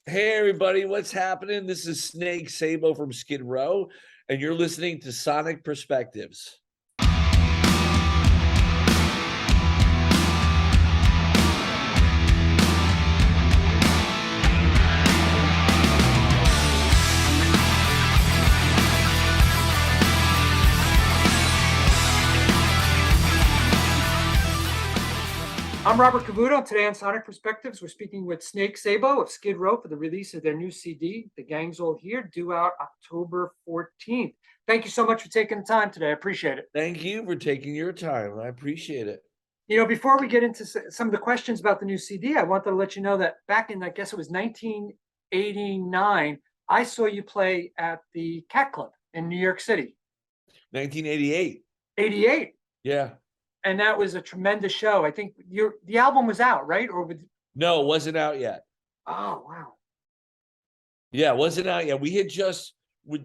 Hey everybody, what's happening? This is Snake Sabo from Skid Row, and you're listening to Sonic Perspectives. I'm Robert Cavuto. Today on Sonic Perspectives, we're speaking with Snake Sabo of Skid Row for the release of their new CD, The Gang's All Here, due out October 14th. Thank you so much for taking the time today. I appreciate it. Thank you for taking your time. I appreciate it. You know, before we get into some of the questions about the new CD, I wanted to let you know that back in, I guess it was 1989, I saw you play at the Cat Club in New York City. 1988. 88. Yeah. And that was a tremendous show. I think the album was out, right? No, it wasn't out yet. Oh, wow. Yeah, it wasn't out yet. We had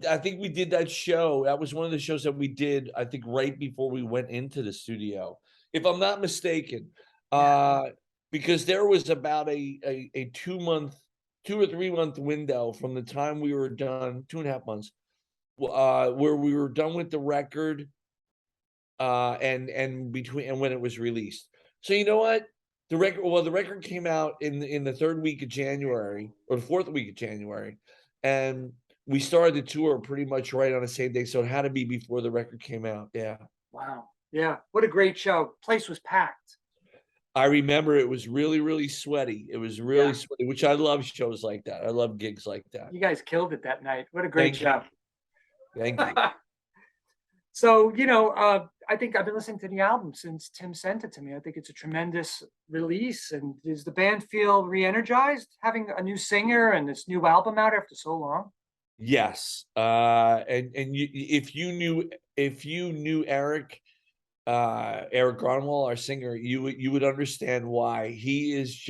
I think we did that show. That was one of the shows that we did, I think, right before we went into the studio, if I'm not mistaken. Because there was about a 2 or 3 month window from the time we were done, 2.5 months, where we were done with the record. And when it was released. So you know what? The record came out in the 3rd week of January, or the 4th week of January, and we started the tour pretty much right on the same day. So it had to be before the record came out. Yeah. Wow. Yeah. What a great show. Place was packed. I remember it was really, really sweaty. It was really sweaty, which I love shows like that. I love gigs like that. You guys killed it that night. What a great show. Thank you. So, you know, I think I've been listening to the album since Tim sent it to me. I think it's a tremendous release. And does the band feel re-energized having a new singer and this new album out after so long? Yes. If you knew Eric Grönwall, our singer, you would understand why. He's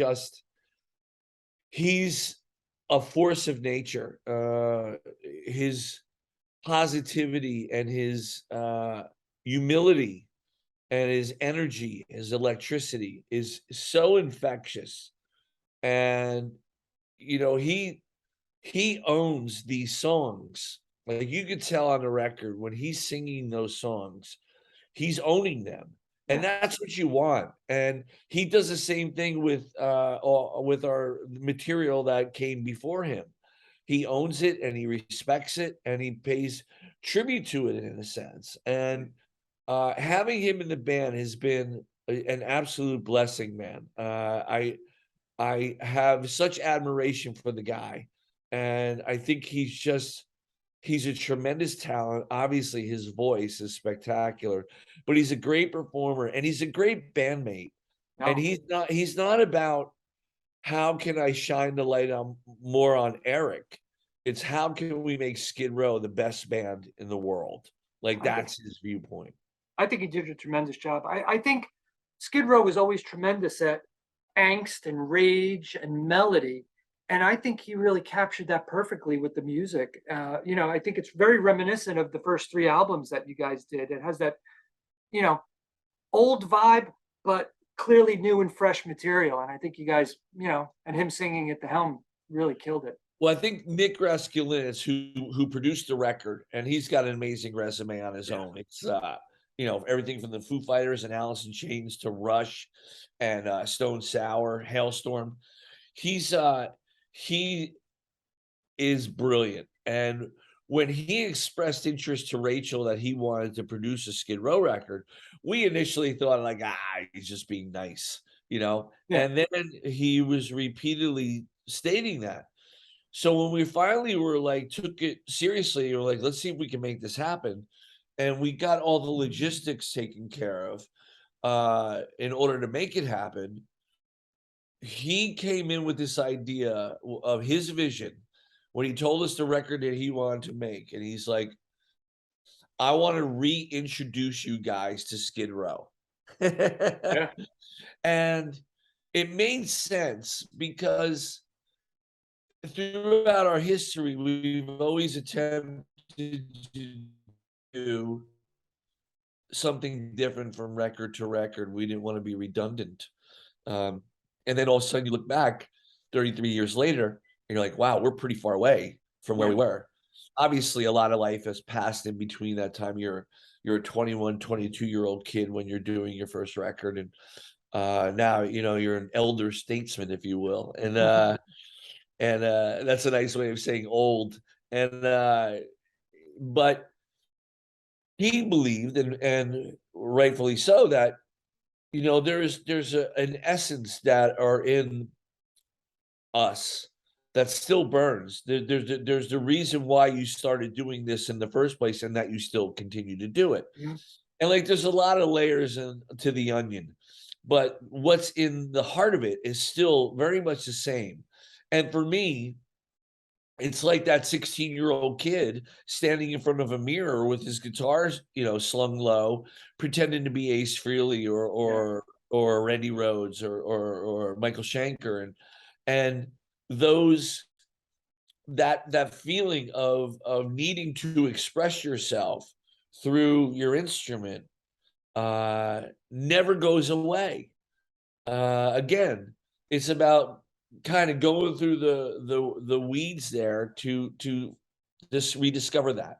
a force of nature. His positivity and his humility and his energy, his electricity is so infectious. And you know, he owns these songs. Like, you could tell on the record when he's singing those songs, he's owning them. And that's what you want. And he does the same thing with our material that came before him. He owns it and he respects it and he pays tribute to it in a sense. And having him in the band has been an absolute blessing, man. I have such admiration for the guy, and I think he's a tremendous talent. Obviously, his voice is spectacular, but he's a great performer and he's a great bandmate. No. And he's not about how can I shine the light more on Eric. It's how can we make Skid Row the best band in the world? Like, that's his viewpoint. I think he did a tremendous job. I think Skid Row was always tremendous at angst and rage and melody. And I think he really captured that perfectly with the music. You know, I think it's very reminiscent of the first 3 albums that you guys did. It has that, you know, old vibe, but clearly new and fresh material. And I think you guys, you know, and him singing at the helm really killed it. Well, I think Nick Raskulinecz, who produced the record, and he's got an amazing resume on his own. It's you know, everything from the Foo Fighters and Alice in Chains to Rush and Stone Sour, Hailstorm. He is brilliant. And when he expressed interest to Rachel that he wanted to produce a Skid Row record, we initially thought like, he's just being nice, you know? Yeah. And then he was repeatedly stating that. So when we finally were like, took it seriously, we were like, let's see if we can make this happen. And we got all the logistics taken care of in order to make it happen. He came in with this idea of his vision when he told us the record that he wanted to make. And he's like, I want to reintroduce you guys to Skid Row. Yeah. And it made sense because throughout our history, we've always attempted to do something different from record to record. We didn't want to be redundant. And then all of a sudden you look back 33 years later And you're like, wow, we're pretty far away from where Yeah. we were. Obviously, a lot of life has passed in between that time. You're a 21, 22-year-old kid when you're doing your first record, and now you're an elder statesman, if you will, and that's a nice way of saying old. And but he believed, and rightfully so, that there's an essence that are in us that still burns. There's the reason why you started doing this in the first place, and that you still continue to do it. Mhm. And like, there's a lot of layers to the onion, but what's in the heart of it is still very much the same. And for me, it's like that 16-year-old kid standing in front of a mirror with his guitars, slung low, pretending to be Ace Frehley or Randy Rhoads or Michael Schenker, and those that feeling of needing to express yourself through your instrument never goes away. Again, it's about kind of going through the weeds there to just rediscover that.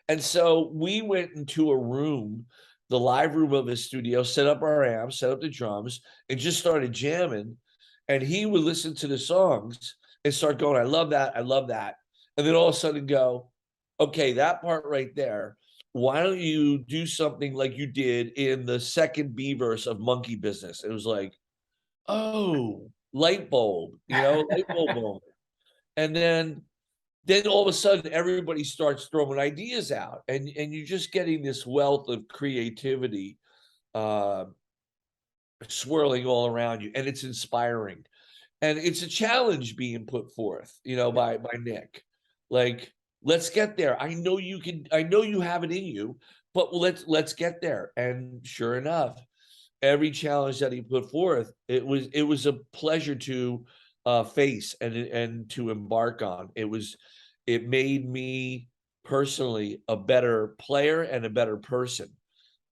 And so we went into a room, the live room of his studio, set up our amps, set up the drums, and just started jamming. And he would listen to the songs and start going, I love that, I love that. And then all of a sudden go, okay, that part right there, why don't you do something like you did in the second B verse of Monkey Business? It was like, oh, light bulb, light bulb moment. And then all of a sudden everybody starts throwing ideas out, and you're just getting this wealth of creativity swirling all around you, and it's inspiring. And it's a challenge being put forth, by Nick. Like, let's get there. I know you can, I know you have it in you, but let's get there. And sure enough, every challenge that he put forth, it was a pleasure to face and to embark on. It made me personally a better player and a better person.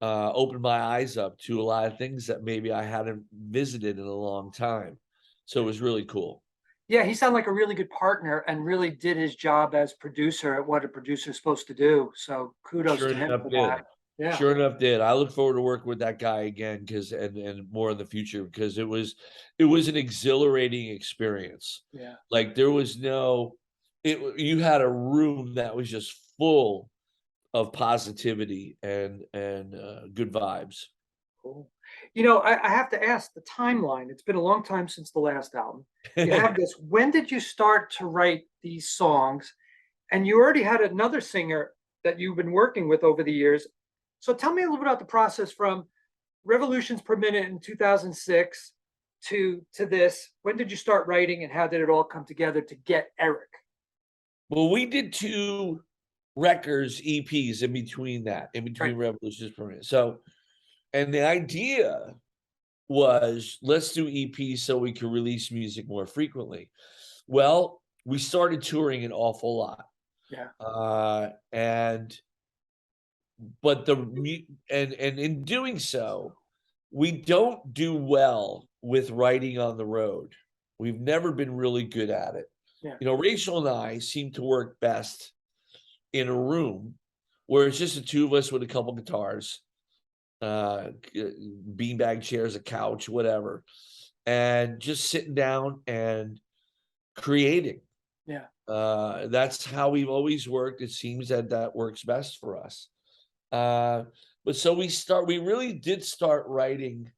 Opened my eyes up to a lot of things that maybe I hadn't visited in a long time. So it was really cool. Yeah, he sounded like a really good partner and really did his job as producer at what a producer's supposed to do. So kudos Sure to him enough for did. that. Yeah. Sure enough did. I look forward to working with that guy again, because and more in the future, because it was an exhilarating experience. Yeah. Like, there was you had a room that was just full of positivity and good vibes. Cool. I have to ask the timeline. It's been a long time since the last album. You have this. When did you start to write these songs? And you already had another singer that you've been working with over the years. So tell me a little bit about the process from Revolutions Per Minute in 2006 to this. When did you start writing, and how did it all come together to get Eric? Well, we did 2 records, EPs in between Right. Revolutions Per Minute. So, and the idea was, let's do EPs so we can release music more frequently. Well, we started touring an awful lot. Yeah. But in doing so, we don't do well with writing on the road. We've never been really good at it. Yeah. Rachel and I seem to work best in a room where it's just the two of us with a couple guitars, beanbag chairs, a couch, whatever, and just sitting down and creating. Yeah. That's how we've always worked. It seems that works best for us. But so we really did start writing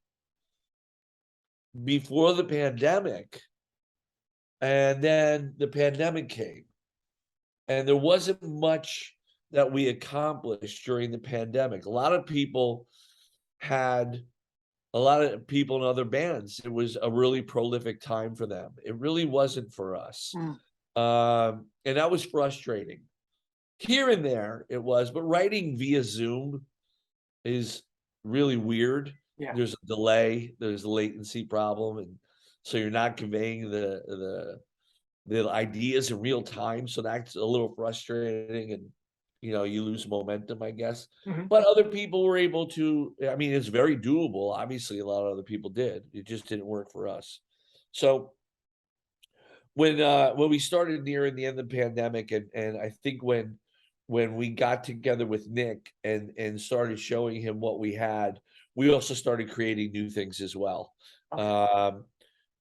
before the pandemic, and then the pandemic came, and there wasn't much that we accomplished during the pandemic. A lot of people in other bands, it was a really prolific time for them. It really wasn't for us. And that was frustrating. Here and there it was, but writing via Zoom is really weird. Yeah. There's a delay, there's a latency problem, and so you're not conveying the ideas in real time. So that's a little frustrating, and you lose momentum, I guess. Mhm. But other people were able to. I mean, it's very doable. Obviously, a lot of other people did. It just didn't work for us. So when we started nearing the end of the pandemic, and I think when we got together with Nick and started showing him what we had, we also started creating new things as well. Okay.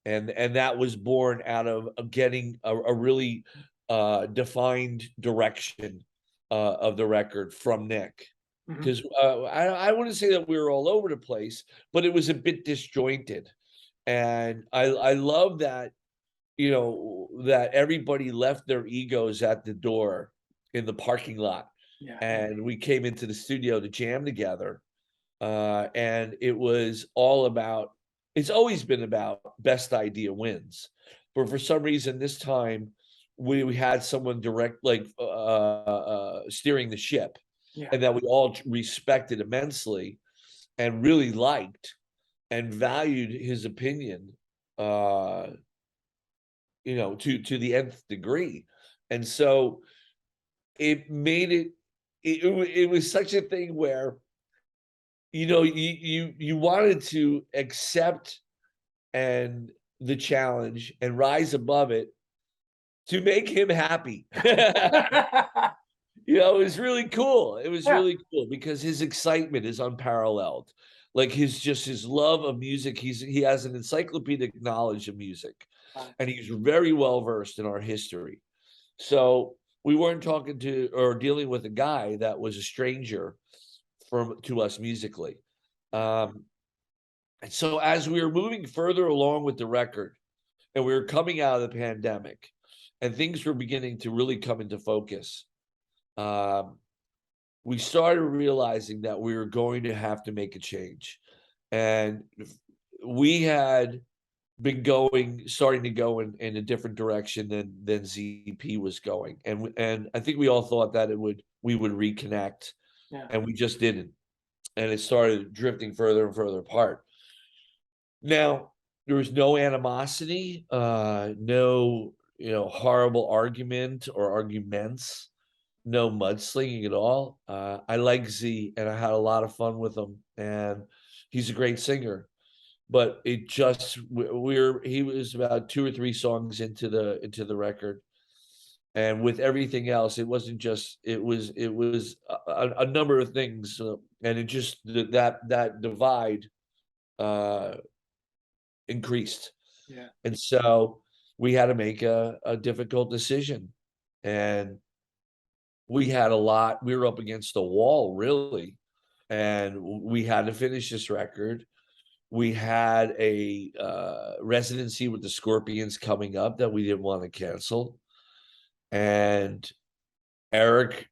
And that was born out of getting a really defined direction of the record from Nick. Mhm. Because I wouldn't say that we were all over the place, but it was a bit disjointed. And I love that, that everybody left their egos at the door in the parking lot, Yeah. and we came into the studio to jam together. And it was all about, it's always been about best idea wins. But for some reason, this time we had someone direct, like steering the ship, Yeah. and that we all respected immensely and really liked and valued his opinion, to the nth degree. And so it made it was such a thing where, you wanted to accept and the challenge and rise above it to make him happy. It was really cool. It was Yeah. really cool because his excitement is unparalleled. Like his love of music, he has an encyclopedic knowledge of music, and he's very well versed in our history. So we weren't talking to or dealing with a guy that was a stranger to us musically. And so as we were moving further along with the record, and we were coming out of the pandemic, and things were beginning to really come into focus, we started realizing that we were going to have to make a change. And we had been starting to go in a different direction than ZP was going. And I think we all thought that we would reconnect, Yeah. and we just didn't. And it started drifting further and further apart. Now, there was no animosity, no, horrible argument or arguments, no mudslinging at all. I like Z, and I had a lot of fun with him, and he's a great singer. But it just he was about 2 or 3 songs into the record, and with everything else, it wasn't just it was a number of things, and it just that divide increased. Yeah. And so we had to make a difficult decision, and we were up against a wall, really, and we had to finish this record. We had a residency with the Scorpions coming up that we didn't want to cancel, and Eric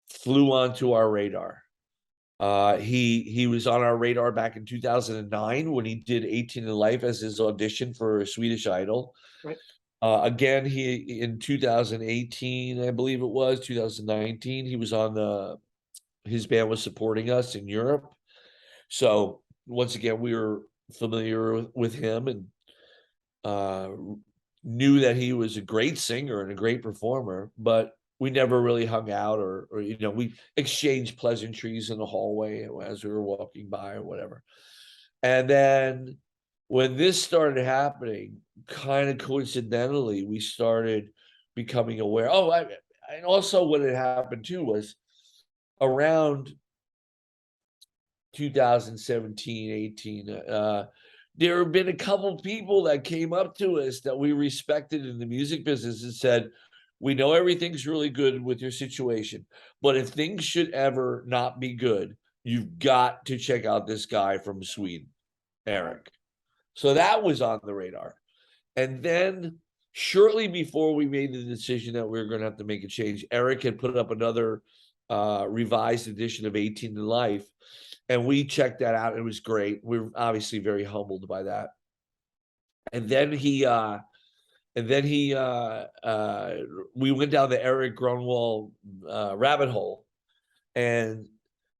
flew onto our radar. He was on our radar back in 2009 when he did 18 in Life as his audition for Swedish Idol. Right. Again, he in 2018, I believe it was 2019, he was on his band was supporting us in Europe. So once again, we were familiar with him, and knew that he was a great singer and a great performer, but we never really hung out or we exchanged pleasantries in the hallway as we were walking by or whatever. And then when this started happening, kind of coincidentally, we started becoming aware. And also what had happened too was around 2017, 18, there have been a couple people that came up to us that we respected in the music business and said, we know everything's really good with your situation, but if things should ever not be good, you've got to check out this guy from Sweden, Eric. So that was on the radar. And then shortly before we made the decision that we were going to have to make a change, Eric had put up another revised edition of 18 in Life, and we checked that out. It was great. We were obviously very humbled by that. And then we went down the Eric Gronwall rabbit hole, and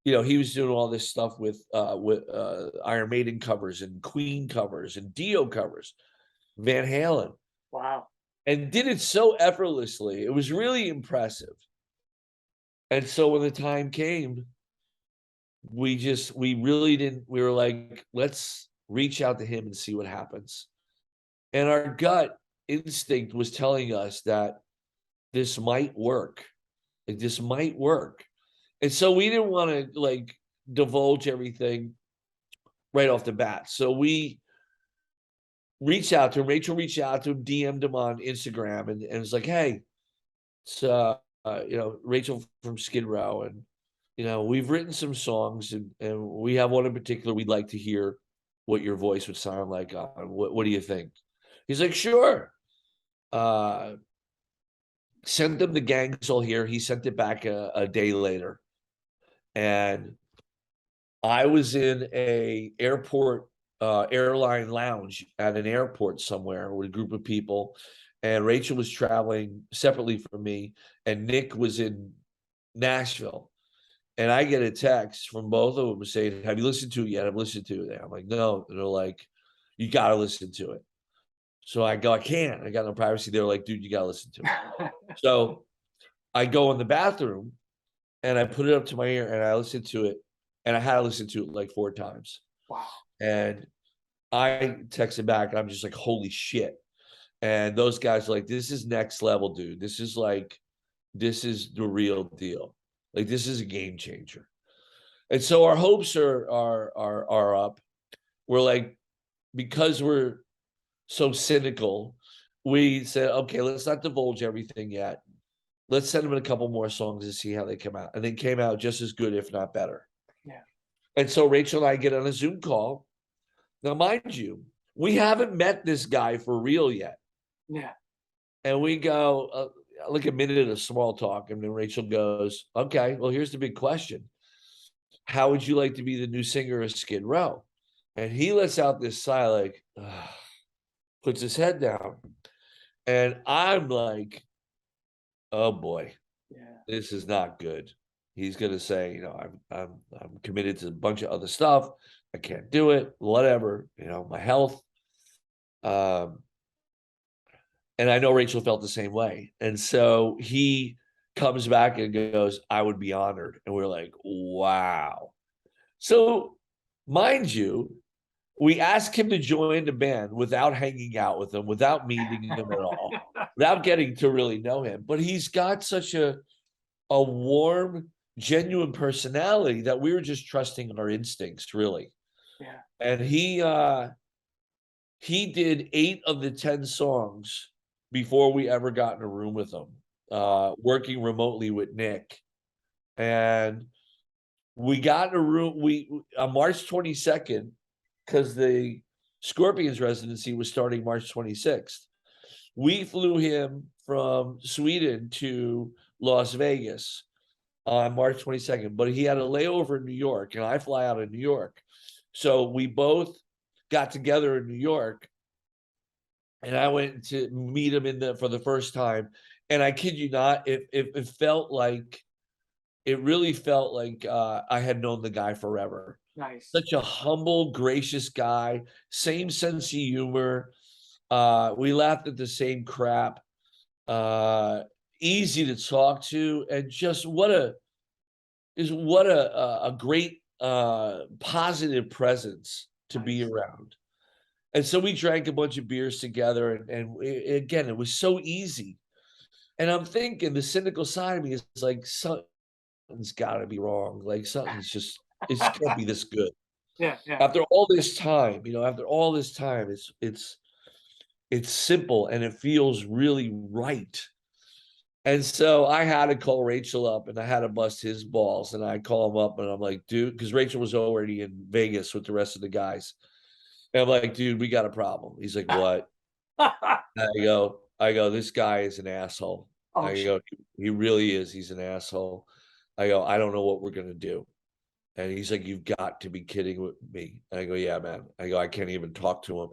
he was doing all this stuff with Iron Maiden covers and Queen covers and Dio covers, Van Halen. Wow. And did it so effortlessly. It was really impressive. And so when the time came, we were like, let's reach out to him and see what happens. And our gut instinct was telling us that this might work. Like this might work. And so we didn't want to like divulge everything right off the bat. So we reached out to him. Rachel reached out to him, DM'd him on Instagram, and was like, hey, it's Rachel from Skid Row, and we've written some songs, and we have one in particular we'd like to hear what your voice would sound like on. What do you think? He's like, sure. Sent them the Gangs All Here. He sent it back a day later. And I was in a airport airline lounge at an airport somewhere with a group of people, and Rachel was traveling separately from me, and Nick was in Nashville. And I get a text from both of them saying, have you listened to it yet? I've listened to it. I'm like, no. And they're like, you got to listen to it. So I go, I can't. I got no privacy. They're like, dude, you got to listen to it. So I go in the bathroom and I put it up to my ear and I listened to it. And I had to listen to it like 4 times. Wow. And I texted back and I'm just like, holy shit. And those guys are like, this is next level, dude. This is the real deal. Like, this is a game changer. And so our hopes are up. We're like, because we're so cynical, we said, okay, let's not divulge everything yet. Let's send them a couple more songs and see how they come out. And they came out just as good, if not better. Yeah. And so Rachel and I get on a Zoom call. Now, mind you, we haven't met this guy for real yet. Yeah. And we go, like a minute of small talk. And then Rachel goes, okay, well, here's the big question. How would you like to be the new singer of Skid Row? And he lets out this sigh, like, puts his head down. And I'm like, oh boy, this is not good. He's going to say, I'm committed to a bunch of other stuff. I can't do it, whatever, my health. And I know Rachel felt the same way. And so he comes back and goes, I would be honored. And we're like, wow. So mind you, we asked him to join the band without hanging out with him, without meeting him at all, without getting to really know him. But he's got such a warm, genuine personality that we were just trusting our instincts, really. Yeah. And he did 8 of the 10 songs before we ever got in a room with him, working remotely with Nick. And we got in a room, on March 22nd, because the Scorpions residency was starting March 26th. We flew him from Sweden to Las Vegas on March 22nd, but he had a layover in New York, and I fly out of New York. So we both got together in New York, and I went to meet him for the first time. And I kid you not, it felt like, it really felt like I had known the guy forever. Nice. Such a humble, gracious guy, same sense of humor. We laughed at the same crap. Easy to talk to, and just what a great positive presence to be around. And so we drank a bunch of beers together, and again, it was so easy. And I'm thinking, the cynical side of me is like, something's got to be wrong. Like, something's just, it can't be this good. Yeah. After all this time, it's simple and it feels really right. And so I had to call Rachel up, and I had to bust his balls, and I call him up, and I'm like, dude, because Rachel was already in Vegas with the rest of the guys. And I'm like, dude, we got a problem. He's like, what? I go, this guy is an asshole. I go, he really is. He's an asshole. I go, I don't know what we're going to do. And he's like, you've got to be kidding with me. And I go, yeah, man. I go, I can't even talk to him.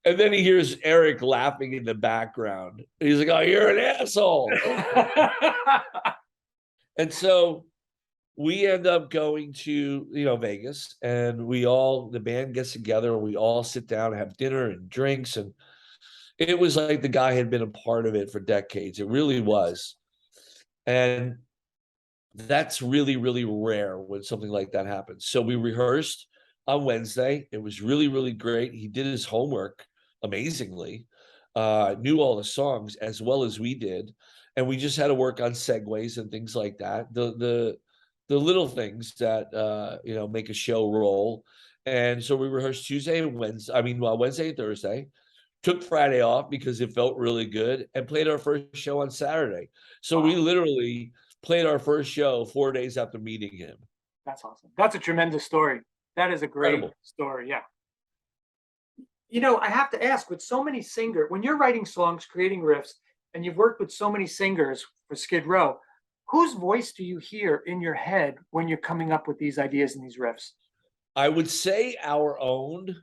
And then he hears Eric laughing in the background. He's like, oh, you're an asshole. And so we end up going to, Vegas, and the band gets together, and we all sit down and have dinner and drinks. And it was like the guy had been a part of it for decades. It really was. And that's really, really rare when something like that happens. So we rehearsed on Wednesday. It was really, really great. He did his homework amazingly. knew all the songs as well as we did, and we just had to work on segues and things like that. The little things that you know, make a show roll. And so we rehearsed Tuesday and Wednesday. I mean, well, Wednesday and Thursday. Took Friday off because it felt really good, and played our first show on Saturday. So we Wow. literally played our first show 4 days after meeting him. That's awesome. That's a tremendous story. That is a great Incredible. story. Yeah. You know, I have to ask, with so many singers, when you're writing songs, creating riffs, and you've worked with so many singers for Skid Row, whose voice do you hear in your head when you're coming up with these ideas and these riffs? I would say our own,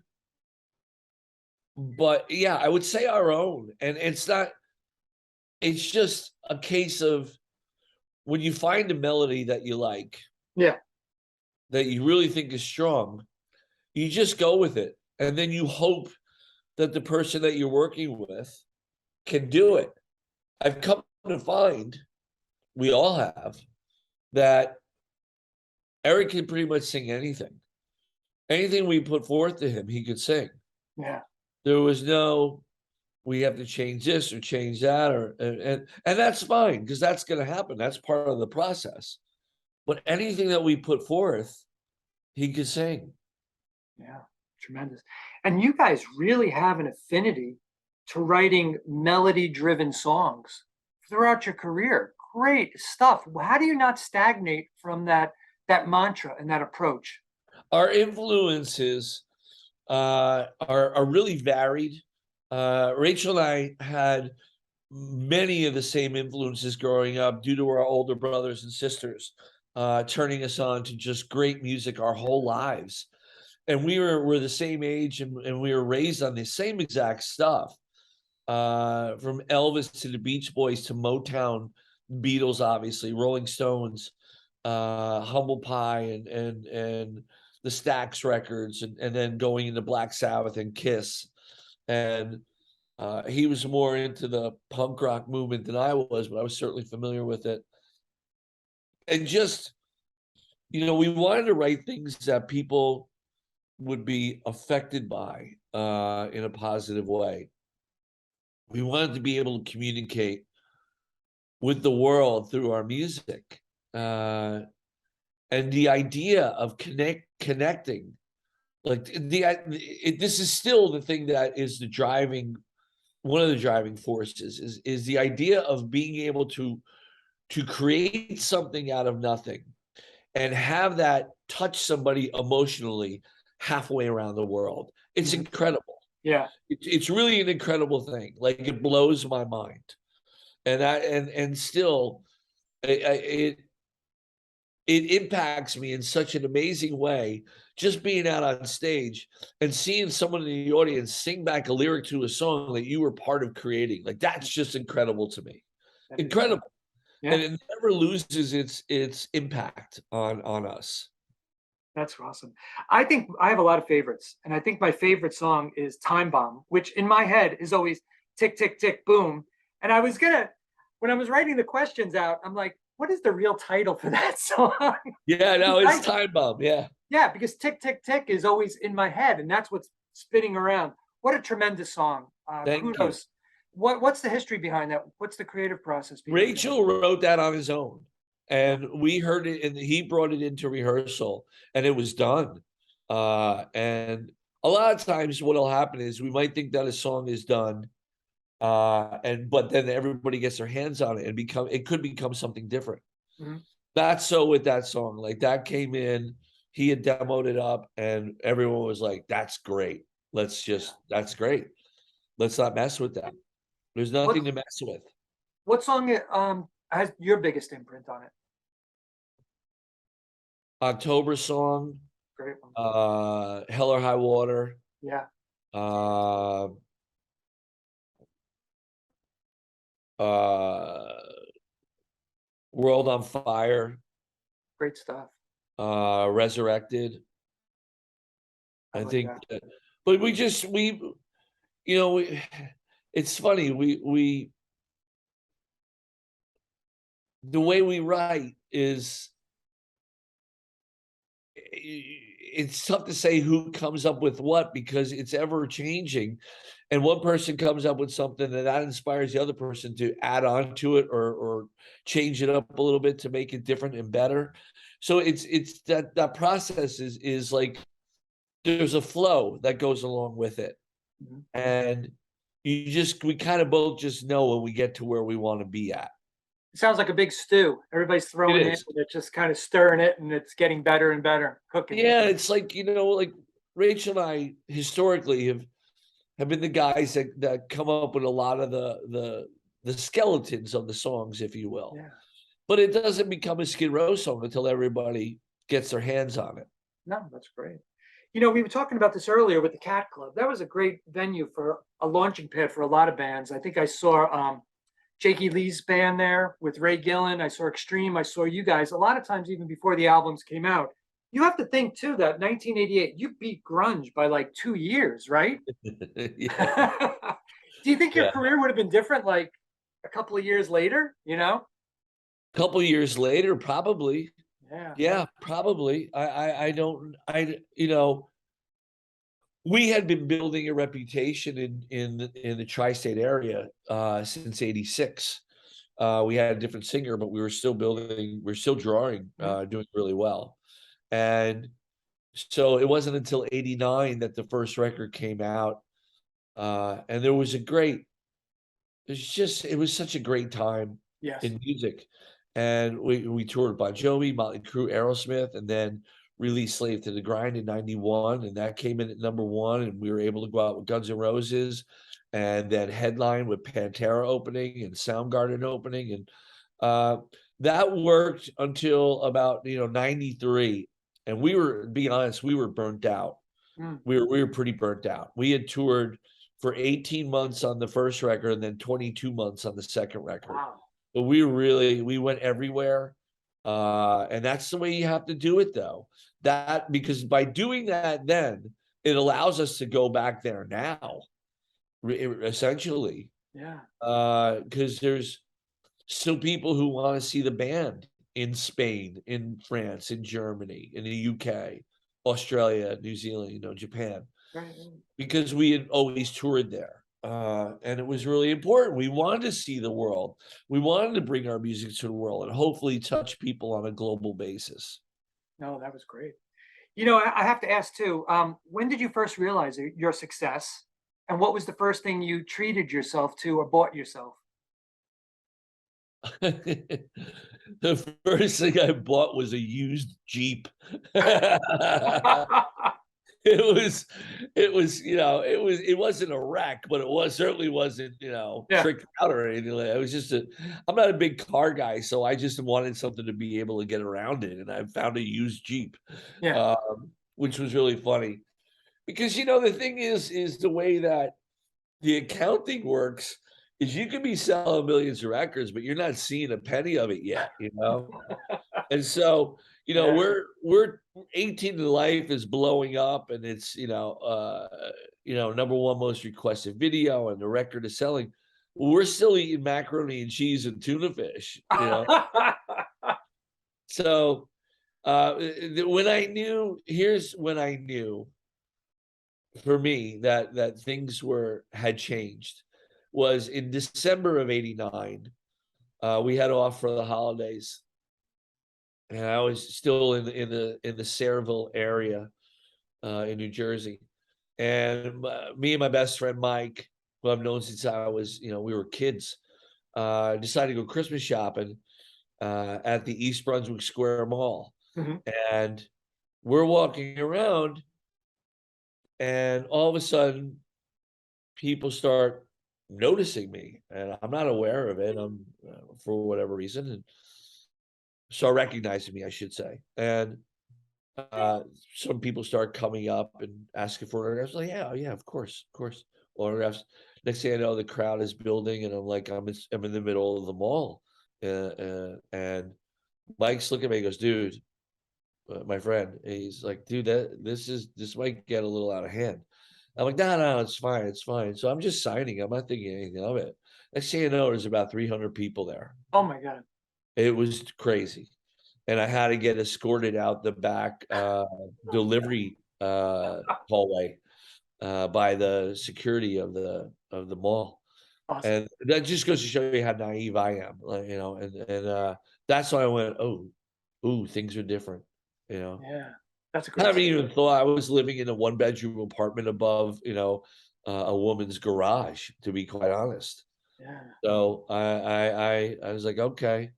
but yeah, I would say our own. And it's not, it's just a case of when you find a melody that you like, Yeah. that you really think is strong, you just go with it. And then you hope that the person that you're working with can do it. I've come to find, we all have, that Eric can pretty much sing anything. Anything we put forth to him, he could sing. Yeah. There was no, we have to change this or change that, or and that's fine, because that's going to happen. That's part of the process. But anything that we put forth, he could sing. Yeah. Tremendous. And you guys really have an affinity to writing melody-driven songs throughout your career. Great stuff. How do you not stagnate from that mantra and that approach? Our influences are really varied. Rachel and I had many of the same influences growing up due to our older brothers and sisters turning us on to just great music our whole lives. And we're the same age, and we were raised on the same exact stuff, from Elvis to the Beach Boys to Motown, Beatles, obviously, Rolling Stones, Humble Pie, and the Stax records, and then going into Black Sabbath and Kiss. And he was more into the punk rock movement than I was, but I was certainly familiar with it. And just, you know, we wanted to write things that people would be affected by in a positive way. We wanted to be able to communicate with the world through our music. And the idea of connecting, like this is still the thing that is the driving, one of the driving forces is the idea of being able to create something out of nothing and have that touch somebody emotionally halfway around the world. It's incredible. Yeah. It's really an incredible thing. Like, it blows my mind. And still it impacts me in such an amazing way, just being out on stage and seeing someone in the audience sing back a lyric to a song that you were part of creating. Like, that's just incredible to me. Incredible. Yeah. And it never loses its impact on us. That's awesome. I think I have a lot of favorites, and I think my favorite song is Time Bomb, which in my head is always tick, tick, tick, boom. And I was gonna, when I was writing the questions out, I'm like, what is the real title for that song? Yeah, no, it's Time Bomb. Yeah. Yeah, because tick, tick, tick is always in my head, and that's what's spinning around. What a tremendous song. Kudos. You. What's the history behind that? What's the creative process behind Rachel wrote that on his own. And we heard it, and he brought it into rehearsal, and it was done. And a lot of times what'll happen is we might think that a song is done, but then everybody gets their hands on it and it could become something different. Mm-hmm. Not so with that song. Like, that came in, he had demoed it up, and everyone was like, that's great. That's great. Let's not mess with that. There's nothing to mess with. What song has your biggest imprint on it? October Song. Great one. Hell or High Water. Yeah. World on Fire. Great stuff. Resurrected. I like think that. But you know, it's funny, the way we write is, it's tough to say who comes up with what, because it's ever changing. and one person comes up with something that inspires the other person to add on to it or change it up a little bit to make it different and better. So it's that process is like there's a flow that goes along with it. Mhm. And we kind of both just know when we get to where we want to be at. It sounds like a big stew. Everybody's throwing in, is. and it's just kind of stirring it, and it's getting better and better, cooking. Yeah, it's like, like Rachel and I historically have been the guys that come up with a lot of the skeletons of the songs, if you will. Yeah. But it doesn't become a Skid Row song until everybody gets their hands on it. No, that's great. We were talking about this earlier with the Cat Club. That was a great venue for a launching pad for a lot of bands. I think I saw Jakey Lee's band there with Ray Gillen. I saw Extreme. I saw you guys. A lot of times, even before the albums came out, you have to think too that 1988, you beat grunge by like 2 years, right? Yeah. Do you think your Yeah. career would have been different like a couple of years later? Couple years later, probably. Yeah. Yeah, probably. We had been building a reputation in the tri-state area since '86. We had a different singer, but we were still drawing, doing really well. And so it wasn't until '89 that the first record came out. And it was such a great time Yes. in music. And we toured Bon Jovi, Motley Crue, Aerosmith, and then released Slave to the Grind in '91, and that came in at #1, and we were able to go out with Guns N' Roses, and then headline with Pantera opening and Soundgarden opening, and that worked until about '93, and to be honest, we were burnt out. We were pretty burnt out. We had toured for 18 months on the first record and then 22 months on the second record. Wow. But we went everywhere. And that's the way you have to do it, though. Because by doing that, then it allows us to go back there now, essentially. Yeah. Because there's still people who want to see the band in Spain, in France, in Germany, in the UK, Australia, New Zealand, Japan, Right. because we had always toured there. And it was really important. We wanted to see the world. We wanted to bring our music to the world and hopefully touch people on a global basis. No, that was great. I have to ask too, when did you first realize your success? And what was the first thing you treated yourself to or bought yourself? The first thing I bought was a used Jeep. It wasn't a wreck, but certainly wasn't, tricked out or anything like that. It was just I'm not a big car guy, so I just wanted something to be able to get around in, and I found a used Jeep, Yeah. Which was really funny. Because, the thing is the way that the accounting works is you can be selling millions of records, but you're not seeing a penny of it yet, And so, Yeah. we're 18 to Life is blowing up, and it's #1 most requested video, and the record is selling. We're still eating macaroni and cheese and tuna fish, So here's when I knew for me that things had changed was in December of '89. We had off for the holidays. And I was still in the Sayreville area in New Jersey, and me and my best friend Mike, who I've known since I was, we were kids, decided to go Christmas shopping at the East Brunswick Square Mall, and we're walking around, and all of a sudden, people start noticing me, and I'm not aware of it. I'm for whatever reason, and start recognizing me, I should say. And some people start coming up and asking for autographs. Like, yeah, of course, autographs. Next thing I know, the crowd is building, and I'm like, I'm in the middle of the mall, and Mike's looking at me. He goes, "Dude, my friend." He's like, "Dude, this might get a little out of hand." I'm like, no, it's fine. So I'm just signing. I'm not thinking anything of it. Next thing you know, there's about 300 people there. Oh my God. It was crazy. And I had to get escorted out the back delivery hallway by the security of the mall. Awesome. And that just goes to show you how naive I am, like, you know, and that's why I went, oh, ooh, things are different, you know. Yeah, that's a I great haven't story. even thought I was living in a 1-bedroom apartment above, you know, a woman's garage, to be quite honest. Yeah, So I was like, okay,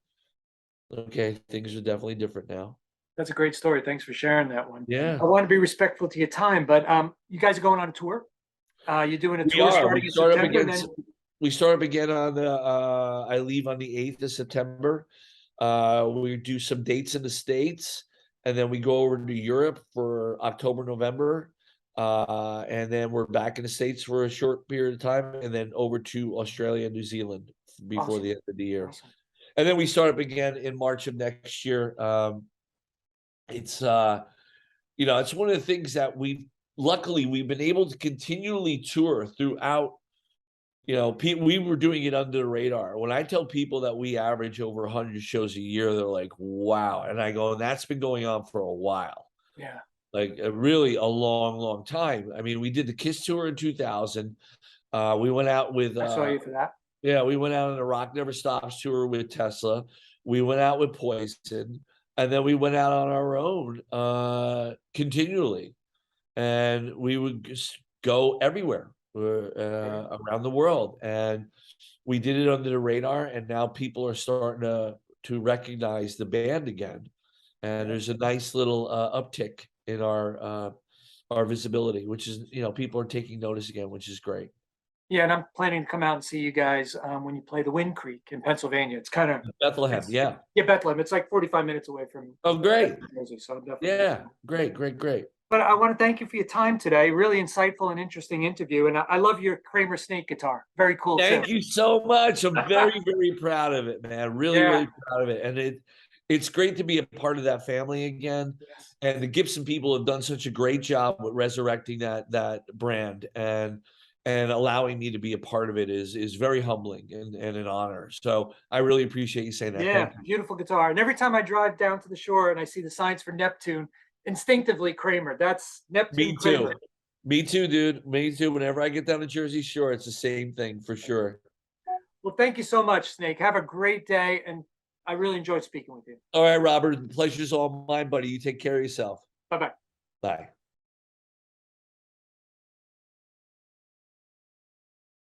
things are definitely different now. that's a great story. Thanks for sharing that one. Yeah, I want to be respectful to your time, but you guys are going on a tour? You're doing a we tour are. starting in September, and then We start up again on the. I leave on the 8th of September. We do some dates in the States, and then we go over to Europe for October, November, and then we're back in the States for a short period of time, and then over to Australia and New Zealand before awesome, the end of the year. awesome. And then we start up again in March of next year. It's you know, it's one of the things that luckily we've been able to continually tour throughout. You know, we were doing it under the radar. When I tell people that we average over 100 shows a year, they're like, wow. And I go, and that's been going on for a while. Yeah, Like really a long, long time. I mean, we did the Kiss tour in 2000. We went out with I saw you for that. yeah, we went out on the Rock Never Stops tour with Tesla. We went out with Poison, and then we went out on our own continually. And we would just go everywhere around the world. And we did it under the radar, and now people are starting to recognize the band again. And there's a nice little uptick in our visibility, which is, you know, people are taking notice again, which is great. Yeah, and I'm planning to come out and see you guys when you play the Wind Creek in Pennsylvania. It's kind of Bethlehem, yeah. yeah, Bethlehem. It's like 45 minutes away from Oh, great. Jersey, so I'm definitely Yeah, great, great, great. But I want to thank you for your time today. Really insightful and interesting interview. And I love your Kramer Snake guitar. Very cool. Thank too. you so much. I'm very, very proud of it, man. Really, Yeah. really proud of it. And it's great to be a part of that family again. And the Gibson people have done such a great job with resurrecting that brand and allowing me to be a part of it is very humbling and an honor. So I really appreciate you saying that. Yeah, Thank you. beautiful guitar. And every time I drive down to the shore and I see the signs for Neptune, instinctively Kramer. That's Neptune. Me Kramer. too. Me too, dude. Me too. Whenever I get down to Jersey Shore, it's the same thing for sure. Well, thank you so much, Snake. Have a great day. And I really enjoyed speaking with you. All right, Robert. The pleasure's all mine, buddy. You take care of yourself. Bye-bye. Bye.